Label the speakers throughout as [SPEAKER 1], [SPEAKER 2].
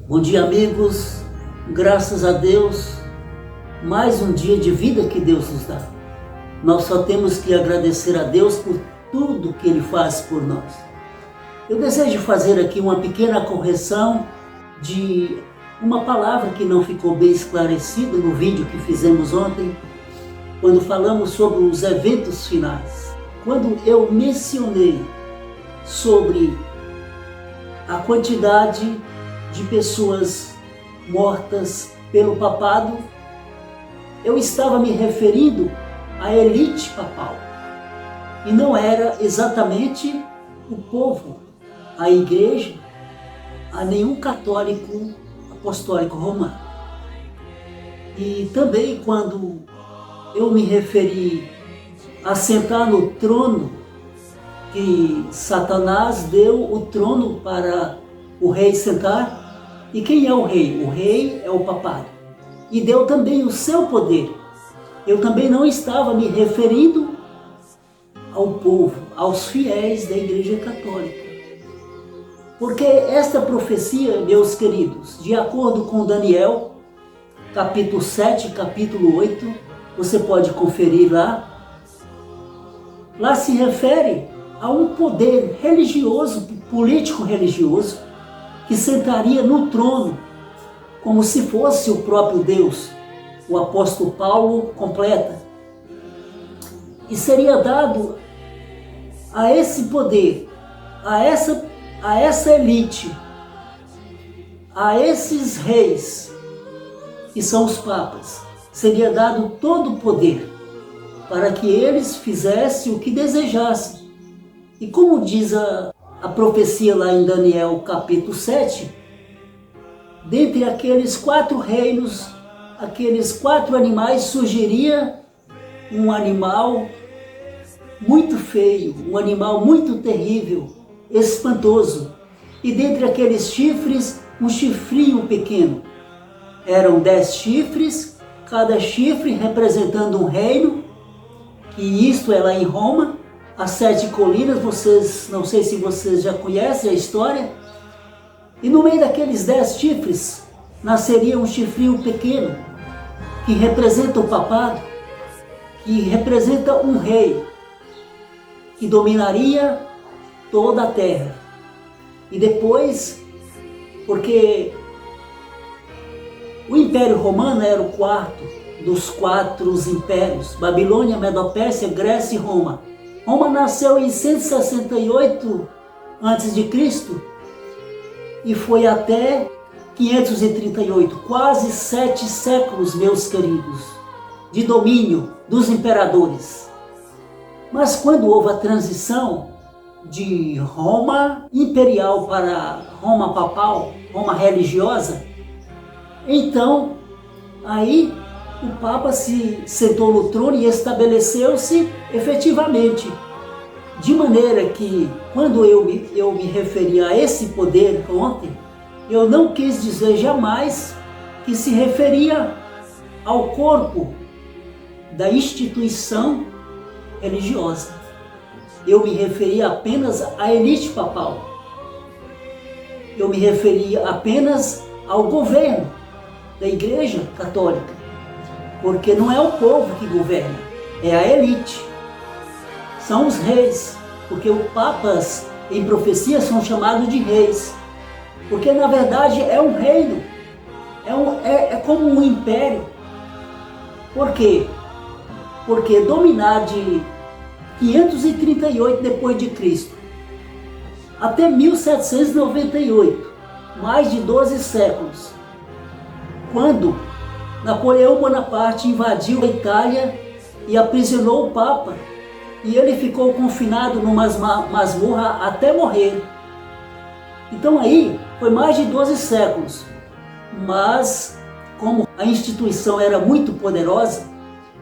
[SPEAKER 1] Bom dia, amigos. Graças a Deus, mais um dia de vida que Deus nos dá. Nós só temos que agradecer a Deus por tudo que Ele faz por nós. Eu desejo fazer aqui uma pequena correção de uma palavra que não ficou bem esclarecida no vídeo que fizemos ontem, quando falamos sobre os eventos finais. Quando eu mencionei sobre a quantidade de pessoas mortas pelo papado, eu estava me referindo à elite papal. E não era exatamente o povo, a igreja, a nenhum católico apostólico romano. E também quando eu me referi a sentar no trono, que Satanás deu o trono para o rei sentar. E quem é o rei? O rei é o papado. E deu também o seu poder. Eu também não estava me referindo ao povo, aos fiéis da Igreja Católica. Porque esta profecia, meus queridos, de acordo com Daniel, capítulo 7, capítulo 8, você pode conferir lá. Lá se refere a um poder religioso, político-religioso, que sentaria no trono, como se fosse o próprio Deus. O apóstolo Paulo completa. E seria dado a esse poder, a essa elite, a esses reis, que são os papas, seria dado todo o poder para que eles fizessem o que desejassem. E como diz a profecia lá em Daniel capítulo 7, dentre aqueles 4 reinos, aqueles 4 animais, surgiria um animal muito feio, um animal muito terrível, espantoso. E dentre aqueles chifres, um chifrinho pequeno. Eram 10 chifres, cada chifre representando um reino, e isto é lá em Roma. As 7 colinas, não sei se vocês já conhecem a história. E no meio daqueles 10 chifres, nasceria um chifrinho pequeno, que representa o papado, que representa um rei, que dominaria toda a terra. E depois, porque o Império Romano era o quarto dos 4 impérios, Babilônia, Medo-Pérsia, Grécia e Roma. Roma nasceu em 168 a.C. e foi até 538, quase 7 séculos, meus queridos, de domínio dos imperadores. Mas quando houve a transição de Roma imperial para Roma papal, Roma religiosa, então aí o Papa se sentou no trono e estabeleceu-se efetivamente. De maneira que, quando eu me referi a esse poder ontem, eu não quis dizer jamais que se referia ao corpo da instituição religiosa. Eu me referia apenas à elite papal. Eu me referia apenas ao governo da Igreja Católica. Porque não é o povo que governa, é a elite. São os reis, porque os papas em profecia são chamados de reis. Porque na verdade é um reino, é como um império. Por quê? Porque dominar de 538 depois de Cristo até 1798, mais de 12 séculos, quando Napoleão Bonaparte invadiu a Itália e aprisionou o Papa, e ele ficou confinado numa masmorra até morrer. Então aí foi mais de 12 séculos, mas como a instituição era muito poderosa,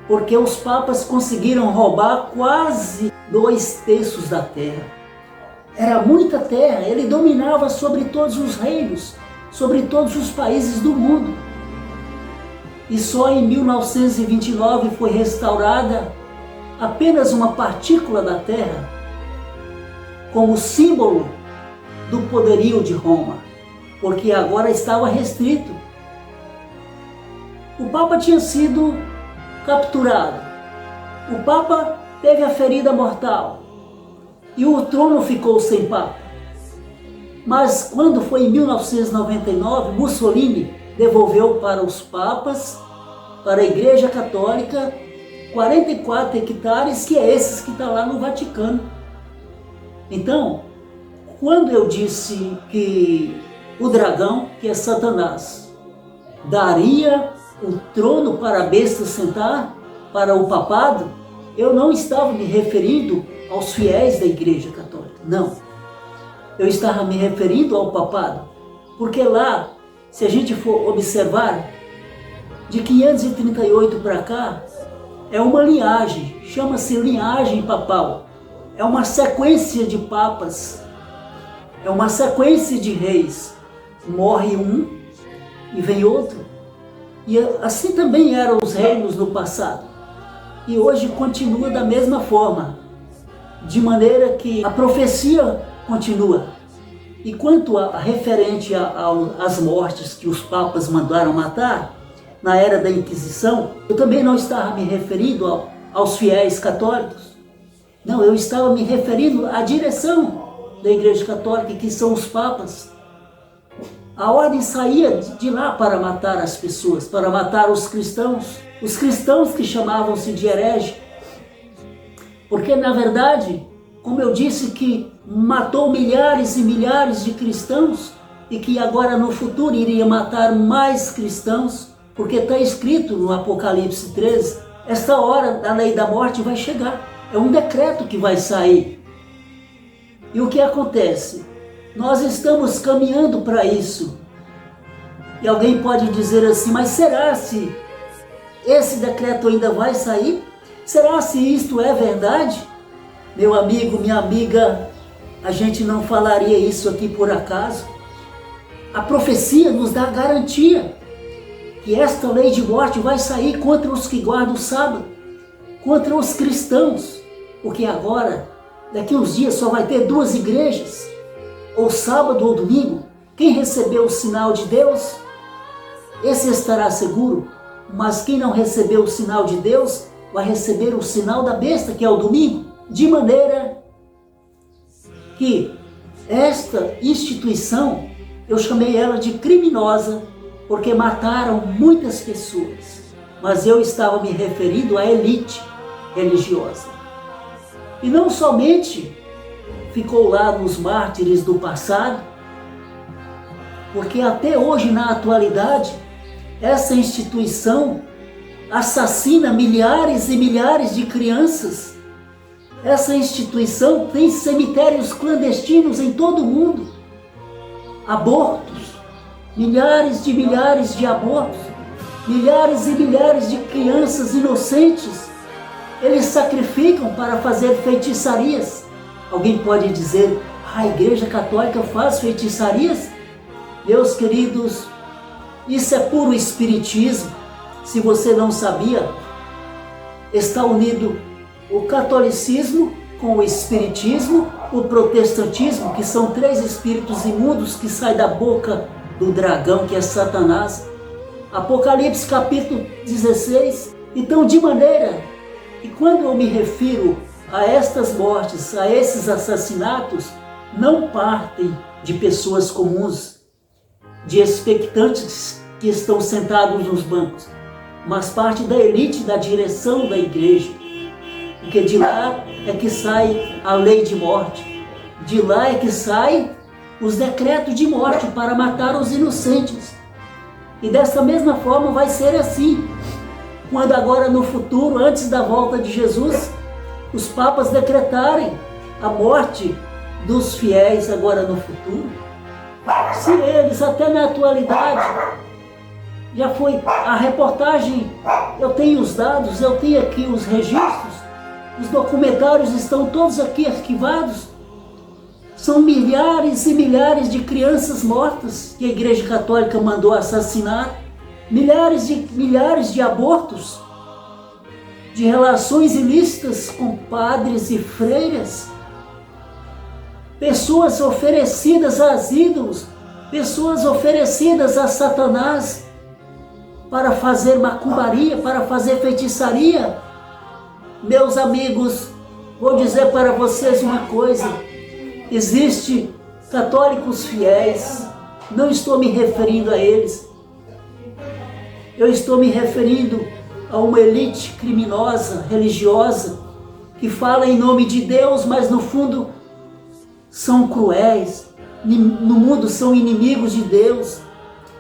[SPEAKER 1] porque os papas conseguiram roubar quase 2/3 da terra. Era muita terra, ele dominava sobre todos os reinos, sobre todos os países do mundo. E só em 1929 foi restaurada apenas uma partícula da terra como símbolo do poderio de Roma. porque agora estava restrito. O Papa tinha sido capturado, o Papa teve a ferida mortal e o trono ficou sem Papa. Mas quando foi em 1999, Mussolini devolveu para os papas, para a Igreja Católica, 44 hectares, que é esses que estão lá no Vaticano. Então, quando eu disse que o dragão, que é Satanás, daria o trono para a besta sentar, para o papado, eu não estava me referindo aos fiéis da Igreja Católica, não. Eu estava me referindo ao papado, porque lá, se a gente for observar, de 538 para cá, é uma linhagem, chama-se linhagem papal. É uma sequência de papas, é uma sequência de reis. Morre um e vem outro. E assim também eram os reinos no passado. E hoje continua da mesma forma, de maneira que a profecia continua. E quanto a referente às mortes que os papas mandaram matar, na era da Inquisição, eu também não estava me referindo aos fiéis católicos. Não, eu estava me referindo à direção da Igreja Católica, que são os papas. A ordem saía de lá para matar as pessoas, para matar os cristãos que chamavam-se de herege. Porque, na verdade, como eu disse, que matou milhares e milhares de cristãos e que agora no futuro iria matar mais cristãos, porque está escrito no Apocalipse 13, esta hora da lei da morte vai chegar. É um decreto que vai sair. E o que acontece? Nós estamos caminhando para isso. E alguém pode dizer assim, mas será se esse decreto ainda vai sair? Será se isto é verdade? Meu amigo, minha amiga, a gente não falaria isso aqui por acaso. A profecia nos dá garantia que esta lei de morte vai sair contra os que guardam o sábado, contra os cristãos, porque agora, daqui uns dias, só vai ter duas igrejas, ou sábado ou domingo. Quem recebeu o sinal de Deus, esse estará seguro, mas quem não recebeu o sinal de Deus, vai receber o sinal da besta, que é o domingo, de maneira que esta instituição, eu chamei ela de criminosa, porque mataram muitas pessoas, mas eu estava me referindo à elite religiosa. E não somente ficou lá nos mártires do passado, porque até hoje, na atualidade, essa instituição assassina milhares e milhares de crianças. Essa instituição tem cemitérios clandestinos em todo o mundo, abortos, milhares de abortos, milhares e milhares de crianças inocentes, eles sacrificam para fazer feitiçarias. Alguém pode dizer, a Igreja Católica faz feitiçarias? Meus queridos, isso é puro espiritismo. Se você não sabia, está unido o catolicismo com o espiritismo, o protestantismo, que são três espíritos imundos que saem da boca do dragão, que é Satanás. Apocalipse capítulo 16. Então, de maneira que quando eu me refiro a estas mortes, a esses assassinatos, não partem de pessoas comuns, de expectantes que estão sentados nos bancos, mas parte da elite, da direção da igreja, porque de lá é que sai a lei de morte, de lá é que saem os decretos de morte para matar os inocentes. E dessa mesma forma vai ser assim, quando agora no futuro, antes da volta de Jesus, os papas decretarem a morte dos fiéis agora no futuro. Se eles, até na atualidade, já foi a reportagem, eu tenho os dados, eu tenho aqui os registros, os documentários estão todos aqui arquivados. São milhares e milhares de crianças mortas que a Igreja Católica mandou assassinar, milhares de abortos, de relações ilícitas com padres e freiras, pessoas oferecidas aos ídolos, pessoas oferecidas a Satanás para fazer macumbaria, para fazer feitiçaria. Meus amigos, vou dizer para vocês uma coisa: existe católicos fiéis, não estou me referindo a eles, eu estou me referindo a uma elite criminosa, religiosa, que fala em nome de Deus, mas no fundo são cruéis, no mundo são inimigos de Deus,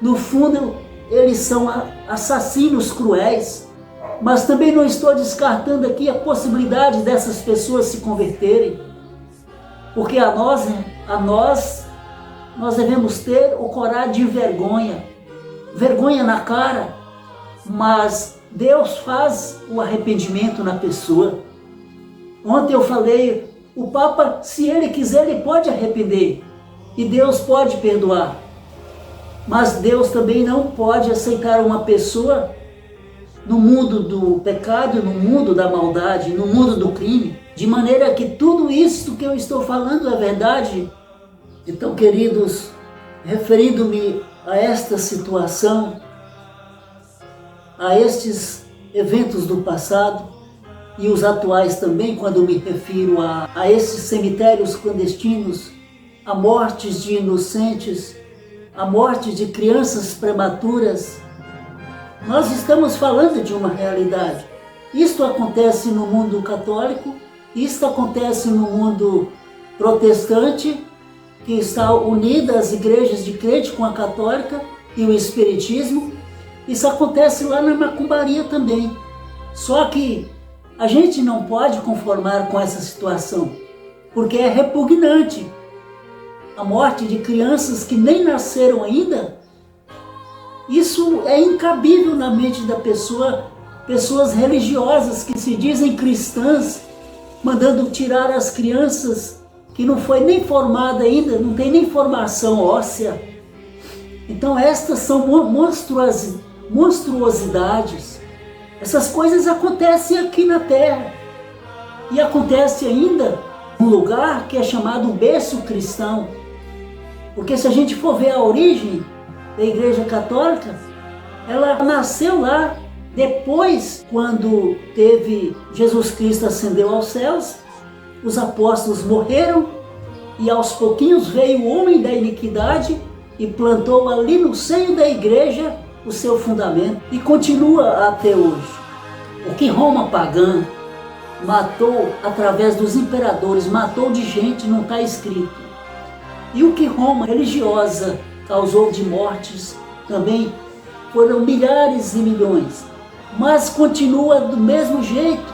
[SPEAKER 1] no fundo eles são assassinos cruéis. Mas também não estou descartando aqui a possibilidade dessas pessoas se converterem, porque nós devemos ter o coragem de vergonha na cara, mas Deus faz o arrependimento na pessoa. Ontem eu falei, o Papa, se ele quiser, ele pode arrepender, e Deus pode perdoar, mas Deus também não pode aceitar uma pessoa no mundo do pecado, no mundo da maldade, no mundo do crime, de maneira que tudo isso que eu estou falando é verdade. Então, queridos, referindo-me a esta situação, a estes eventos do passado e os atuais também, quando me refiro a esses cemitérios clandestinos, a mortes de inocentes, a morte de crianças prematuras, nós estamos falando de uma realidade. Isto acontece no mundo católico, isto acontece no mundo protestante, que está unida as igrejas de crente com a católica e o espiritismo. Isso acontece lá na macumbaria também. Só que a gente não pode conformar com essa situação, porque é repugnante. A morte de crianças que nem nasceram ainda, isso é incabível na mente da pessoa. Pessoas religiosas que se dizem cristãs, mandando tirar as crianças que não foi nem formada ainda, não tem nem formação óssea. Então estas são monstruosidades. Essas coisas acontecem aqui na Terra. E acontece ainda num lugar que é chamado berço cristão. Porque se a gente for ver a origem da Igreja Católica, ela nasceu lá. Depois, quando Jesus Cristo ascendeu aos céus, os apóstolos morreram e aos pouquinhos veio o homem da iniquidade e plantou ali no seio da igreja o seu fundamento e continua até hoje. O que Roma pagã matou através dos imperadores, matou de gente, não está escrito. E o que Roma religiosa causou de mortes também foram milhares e milhões. Mas continua do mesmo jeito,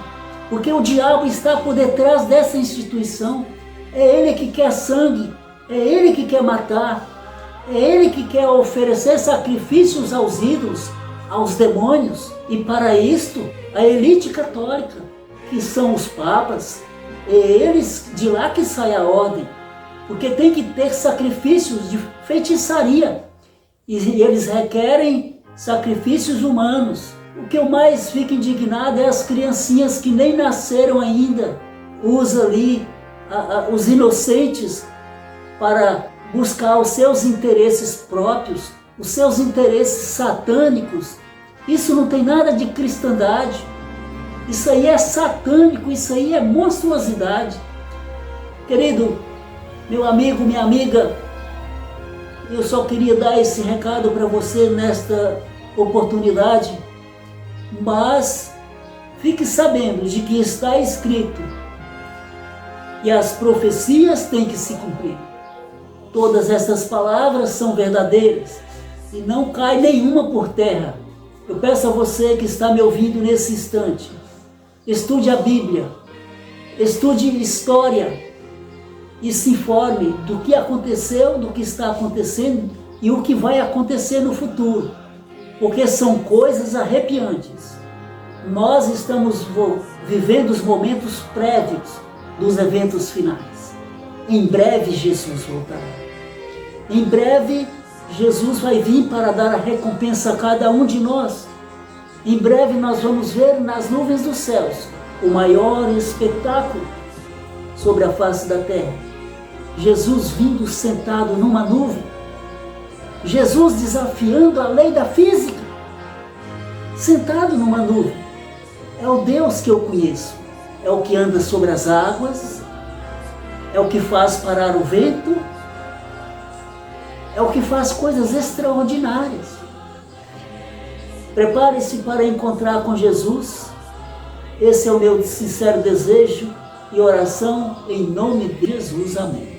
[SPEAKER 1] porque o diabo está por detrás dessa instituição. É ele que quer sangue, é ele que quer matar, é ele que quer oferecer sacrifícios aos ídolos, aos demônios. E para isto, a elite católica, que são os papas, é eles de lá que sai a ordem, porque tem que ter sacrifícios de feitiçaria, e eles requerem sacrifícios humanos. O que eu mais fico indignado é as criancinhas que nem nasceram ainda, usa ali os inocentes para buscar os seus interesses próprios, os seus interesses satânicos. Isso não tem nada de cristandade, isso aí é satânico, isso aí é monstruosidade. Querido, meu amigo, minha amiga, eu só queria dar esse recado para você nesta oportunidade, mas fique sabendo de que está escrito e as profecias têm que se cumprir. Todas essas palavras são verdadeiras e não cai nenhuma por terra. Eu peço a você que está me ouvindo nesse instante, estude a Bíblia, estude história e se informe do que aconteceu, do que está acontecendo e o que vai acontecer no futuro, porque são coisas arrepiantes. Nós estamos vivendo os momentos prévios dos eventos finais. Em breve Jesus voltará. Em breve Jesus vai vir para dar a recompensa a cada um de nós. Em breve nós vamos ver nas nuvens dos céus o maior espetáculo sobre a face da terra. Jesus vindo sentado numa nuvem Jesus desafiando a lei da física, sentado numa nuvem. É o Deus que eu conheço. É o que anda sobre as águas, é o que faz parar o vento, é o que faz coisas extraordinárias. Prepare-se para encontrar com Jesus. Esse é o meu sincero desejo e oração em nome de Jesus. Amém.